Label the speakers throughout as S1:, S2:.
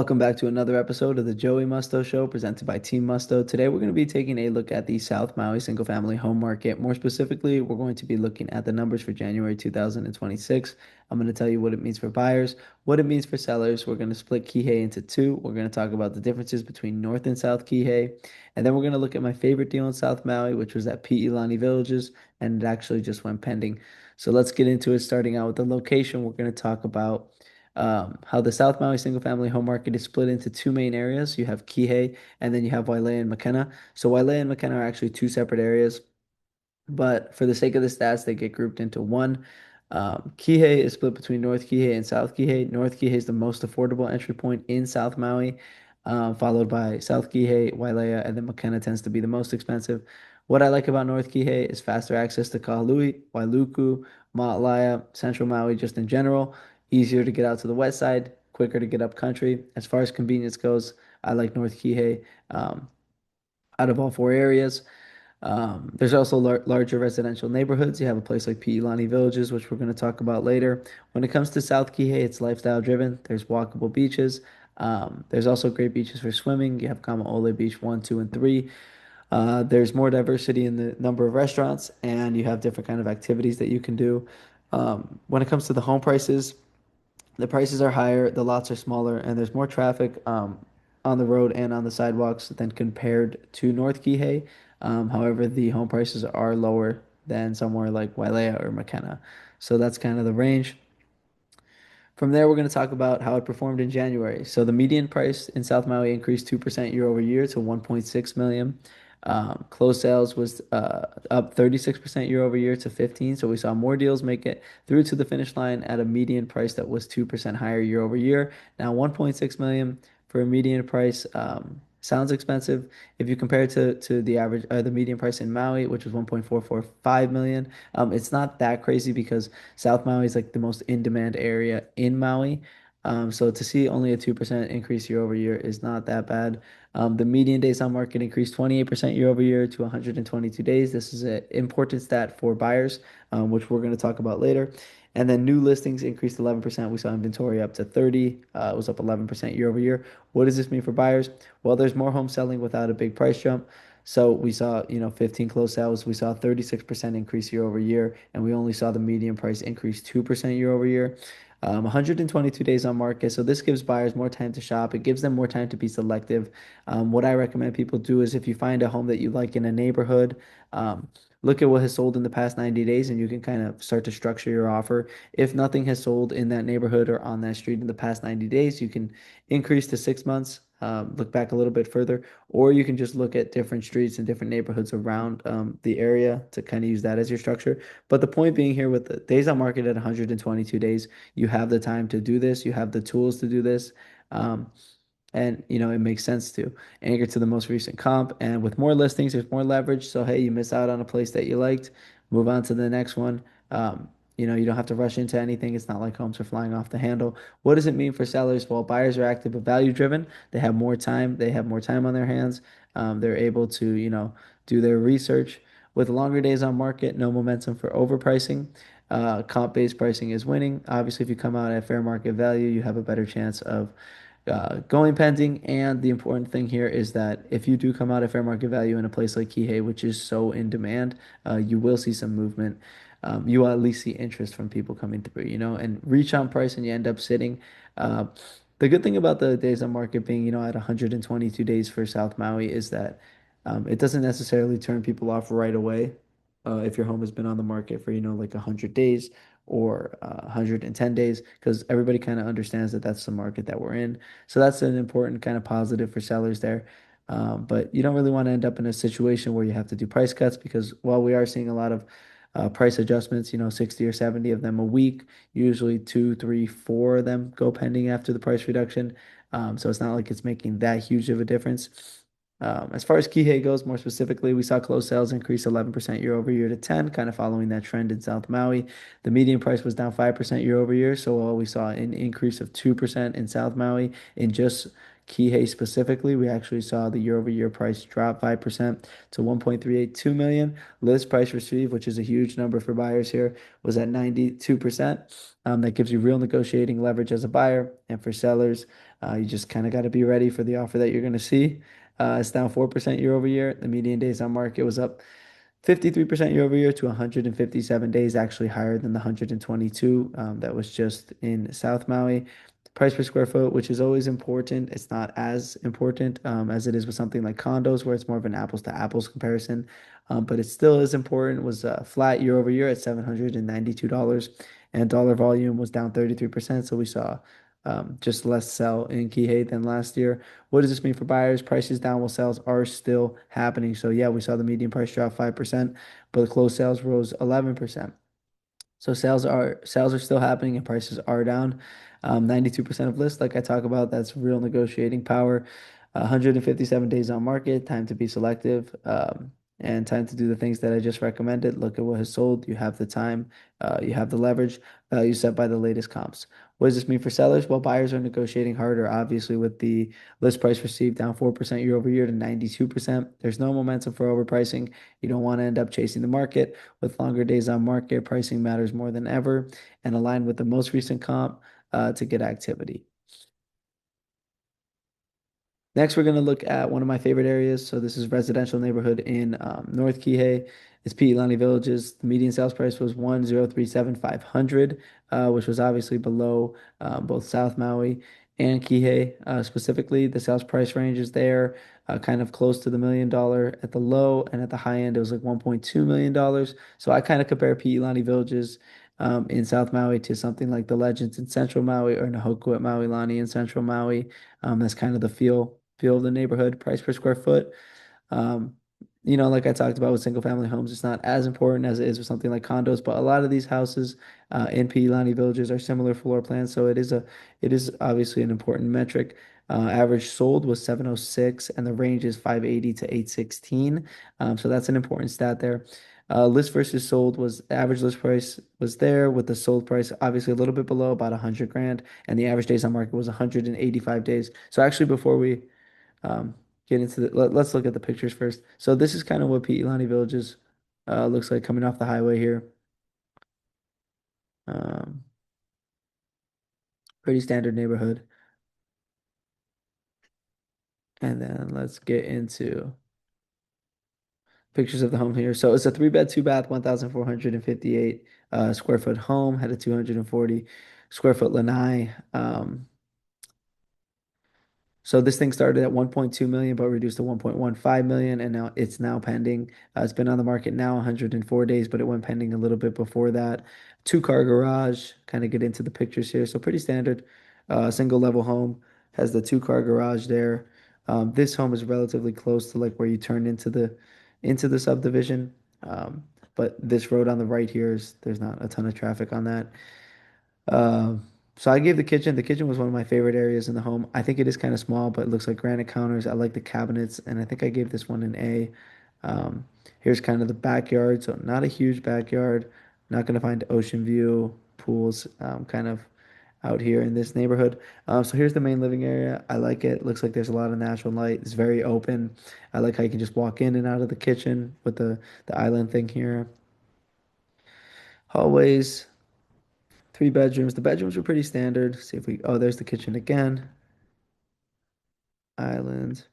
S1: Welcome back to another episode of the Joey Musto Show presented by Team Musto. Today we're going to be taking a look at the South Maui single family home market. More specifically, we're going to be looking at the numbers for January 2026. I'm going to tell you what it means for buyers, what it means for sellers. We're going to split Kihei into two. We're going to talk about the differences between North and South Kihei. And then we're going to look at my favorite deal in South Maui, which was at Piilani Villages, and it actually just went pending. So let's get into it, starting out with the location. We're going to talk about how the South Maui single family home market is split into two main areas. You have Kihei and then you have Wailea and Makena. So Wailea and Makena are actually two separate areas, but for the sake of the stats, they get grouped into one. Kihei is split between North Kihei and South Kihei. North Kihei is the most affordable entry point in South Maui, followed by South Kihei, Wailea, and then Makena tends to be the most expensive. What I like about North Kihei is faster access to Kahului, Wailuku, Maalaea, Central Maui, just in general. Easier to get out to the west side, quicker to get up country. As far as convenience goes, I like North Kihei out of all four areas. There's also larger residential neighborhoods. You have a place like Piilani Villages, which we're going to talk about later. When it comes to South Kihei, it's lifestyle driven. There's walkable beaches. There's also great beaches for swimming. You have Kamaole Beach 1, 2, and 3. There's more diversity in the number of restaurants, and you have different kind of activities that you can do. When it comes to the home prices, the prices are higher, the lots are smaller, and there's more traffic on the road and on the sidewalks than compared to North Kihei. However, the home prices are lower than somewhere like Wailea or Makena. So that's kind of the range. From there, we're going to talk about how it performed in January. So the median price in South Maui increased 2% year over year to 1.6 million. Closed sales was up 36% year over year to 15. So we saw more deals make it through to the finish line at a median price that was 2% higher year over year. Now 1.6 million for a median price sounds expensive. If you compare it to the average the median price in Maui, which was 1.445 million, it's not that crazy because South Maui is like the most in-demand area in Maui. So to see only a 2% increase year over year is not that bad. The median days on market increased 28% year over year to 122 days. This is an important stat for buyers, which we're going to talk about later. And then new listings increased 11%. We saw inventory up to 30. It was up 11% year over year. What does this mean for buyers? Well, there's more homes selling without a big price jump. So we saw, 15 closed sales. We saw a 36% increase year over year, and we only saw the median price increase 2% year over year. 122 days on market. So this gives buyers more time to shop. It gives them more time to be selective. What I recommend people do is if you find a home that you like in a neighborhood, look at what has sold in the past 90 days and you can kind of start to structure your offer. If nothing has sold in that neighborhood or on that street in the past 90 days, you can increase to 6 months. Look back a little bit further, or you can just look at different streets and different neighborhoods around the area to kind of use that as your structure. But the point being here with the days on market at 122 days, you have the time to do this, you have the tools to do this. Um, and it makes sense to anchor to the most recent comp. And with more listings, there's more leverage. So hey, you miss out on a place that you liked, move on to the next one. You don't have to rush into anything. It's not like homes are flying off the handle. What does it mean for sellers? Well, buyers are active but value driven. They have more time. They have more time on their hands. They're able to, do their research. With longer days on market, no momentum for overpricing. Comp-based pricing is winning. Obviously, if you come out at fair market value, you have a better chance of going pending. And the important thing here is that if you do come out at fair market value in a place like Kihei, which is so in demand, you will see some movement. You will at least see interest from people coming through, and reach on price and you end up sitting. Uh, the good thing about the days on market being, at 122 days for South Maui is that it doesn't necessarily turn people off right away. If your home has been on the market for, like 100 days or 110 days, because everybody kind of understands that that's the market that we're in. So that's an important kind of positive for sellers there. But you don't really want to end up in a situation where you have to do price cuts because while we are seeing a lot of price adjustments, 60 or 70 of them a week, usually two, three, four of them go pending after the price reduction. So it's not like it's making that huge of a difference. As far as Kihei goes, more specifically, we saw closed sales increase 11% year over year to 10, kind of following that trend in South Maui. The median price was down 5% year over year, so while we saw an increase of 2% in South Maui, in just Kihei specifically, we actually saw the year over year price drop 5% to 1.382 million. List price received, which is a huge number for buyers here, was at 92%. That gives you real negotiating leverage as a buyer, and for sellers, You just kind of got to be ready for the offer that you're going to see. It's down 4% year over year. The median days on market was up 53% year over year to 157 days, actually higher than the 122 that was just in South Maui. Price per square foot, which is always important. It's not as important as it is with something like condos, where it's more of an apples to apples comparison. But it still is important. Was flat year over year at $792, and dollar volume was down 33%. So we saw just less sell in Kihei than last year. What does this mean for buyers? Prices down while sales are still happening. So yeah, we saw the median price drop 5%, but the closed sales rose 11%. So sales are still happening and prices are down. 92% of lists, like I talk about, that's real negotiating power. 157 days on market, time to be selective, and time to do the things that I just recommended. Look at what has sold. You have the time, you have the leverage, value set by the latest comps. What does this mean for sellers? Well, buyers are negotiating harder, obviously, with the list price received down 4% year over year to 92%. There's no momentum for overpricing. You don't want to end up chasing the market. With longer days on market, pricing matters more than ever and align with the most recent comp to get activity. Next, we're going to look at one of my favorite areas. So this is residential neighborhood in North Kihei. It's Piilani Villages. The median sales price was 1,037,500, which was obviously below both South Maui and Kihei. Specifically, the sales price range is there, kind of close to the $1 million at the low, and at the high end, it was like $1.2 million. So I kind of compare Piilani Villages in South Maui to something like the Legends in Central Maui or Nahoku at Maui Lani in Central Maui. That's kind of the feel of the neighborhood. Price per square foot. Um, like I talked about with single family homes, it's not as important as it is with something like condos, but a lot of these houses in Piilani villages are similar floor plans, so it is obviously an important metric. Average sold was 706, and the range is 580 to 816. So that's an important stat there. List versus sold was average list price was there with the sold price obviously a little bit below about 100 grand, and the average days on market was 185 days. So actually, before we um, get into let's look at the pictures first. So this is kind of what Piilani Villages looks like coming off the highway here. Um, Pretty standard neighborhood. And then let's get into pictures of the home here. So it's a three bed, two bath, 1,458 square foot home, had a 240 square foot lanai. So this thing started at 1.2 million, but reduced to 1.15 million, and now it's now pending. It's been on the market now 104 days, but it went pending a little bit before that. Two-car garage, kind of get into the pictures here. So pretty standard, single level home, has the two-car garage there. This home is relatively close to like where you turn into the subdivision. But this road on the right here is there's not a ton of traffic on that. Um, so I gave the kitchen. The kitchen was one of my favorite areas in the home. I think it is kind of small, but it looks like granite counters. I like the cabinets, and I think I gave this one an A. Here's kind of the backyard. So not a huge backyard. Not going to find ocean view pools kind of out here in this neighborhood. So here's the main living area. I like it. Looks like there's a lot of natural light. It's very open. I like how you can just walk in and out of the kitchen with the island thing here. Hallways. Three bedrooms. The bedrooms were pretty standard. See if we, oh, there's the kitchen again. Island.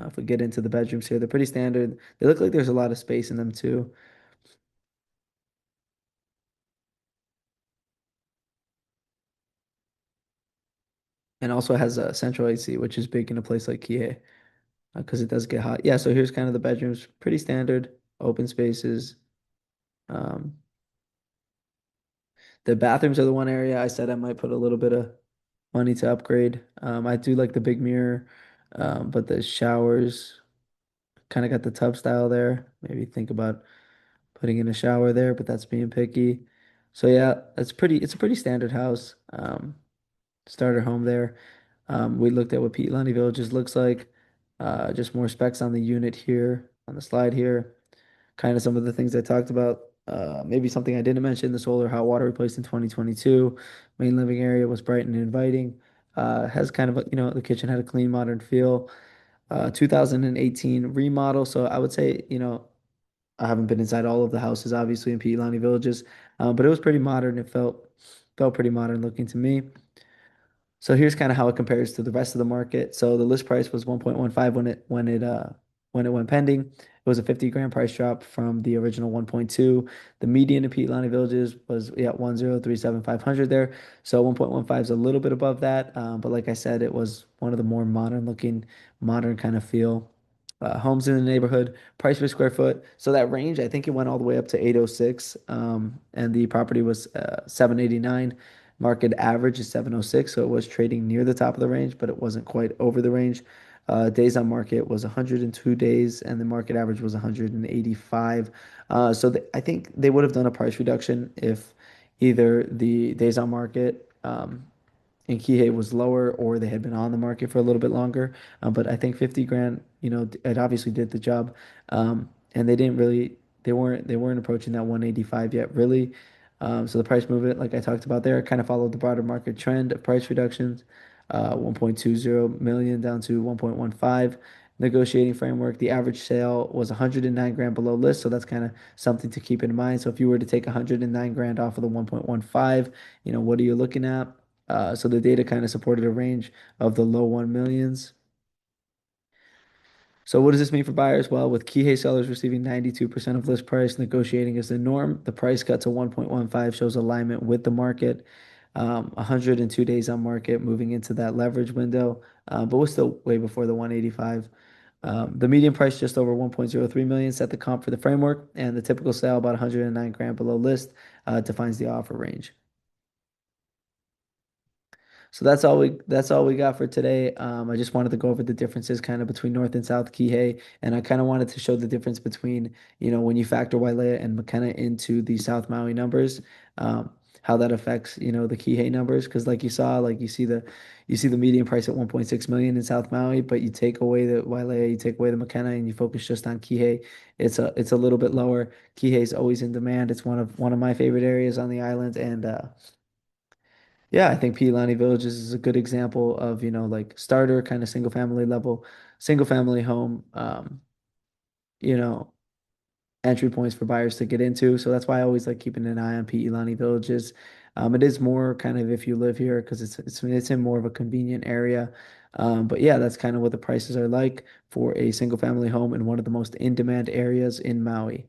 S1: If we get into the bedrooms here, they're pretty standard. They look like there's a lot of space in them too. And also has a central AC, which is big in a place like Kihei because it does get hot. Yeah, so here's kind of the bedrooms. Pretty standard, open spaces. Um, the bathrooms are the one area I said I might put a little bit of money to upgrade. I do like the big mirror, but the showers kind of got the tub style there. Maybe think about putting in a shower there, but that's being picky. So yeah, it's a pretty standard house. Starter home there. We looked at what Piilani Villages looks like. Just more specs on the unit here, on the slide here. Kind of some of the things I talked about. Maybe something I didn't mention, the solar hot water replaced in 2022. Main living area was bright and inviting. Has kind of the kitchen had a clean, modern feel. 2018 remodel. So I would say, I haven't been inside all of the houses, obviously, in Piilani Villages, but it was pretty modern. It felt pretty modern looking to me. So here's kind of how it compares to the rest of the market. So the list price was 1.15 when it went pending. It was a 50 grand price drop from the original 1.2. The median in Piilani Villages was 1,037,500 there. So 1.15 is a little bit above that. But like I said, it was one of the more modern looking, modern kind of feel homes in the neighborhood. Price per square foot. So that range, I think it went all the way up to 806. And the property was 789. Market average is 706, so it was trading near the top of the range, but it wasn't quite over the range. Days on market was 102 days, and the market average was 185. So I think they would have done a price reduction if either the days on market and Kihei was lower or they had been on the market for a little bit longer. But I think 50 grand, it obviously did the job. And they didn't really, they weren't approaching that 185 yet, really. So the price movement, like I talked about there, kind of followed the broader market trend of price reductions, 1.20 million down to 1.15. Negotiating framework, the average sale was 109 grand below list, so that's kind of something to keep in mind. So if you were to take 109 grand off of the 1.15, what are you looking at? So the data kind of supported a range of the low 1 millions. So what does this mean for buyers? Well, with Kihei sellers receiving 92% of list price, negotiating is the norm. The price cut to 1.15 shows alignment with the market. 102 days on market, moving into that leverage window, but we're still way before the 185. The median price just over 1.03 million set the comp for the framework, and the typical sale about 109 grand below list defines the offer range. So that's all we got for today. I just wanted to go over the differences kind of between North and South Kihei, and I kind of wanted to show the difference between, when you factor Wailea and Makena into the South Maui numbers, how that affects, the Kihei numbers. Because like you saw, like you see the median price at 1.6 million in South Maui, but you take away the Wailea, you take away the Makena, and you focus just on Kihei. It's a little bit lower. Kihei is always in demand. It's one of my favorite areas on the island, and yeah, I think Piilani Villages is a good example of, like starter kind of single family level, single family home, you know, entry points for buyers to get into. So that's why I always like keeping an eye on Piilani Villages. It is more kind of if you live here because it's in more of a convenient area. But yeah, that's kind of what the prices are like for a single family home in one of the most in demand areas in Maui.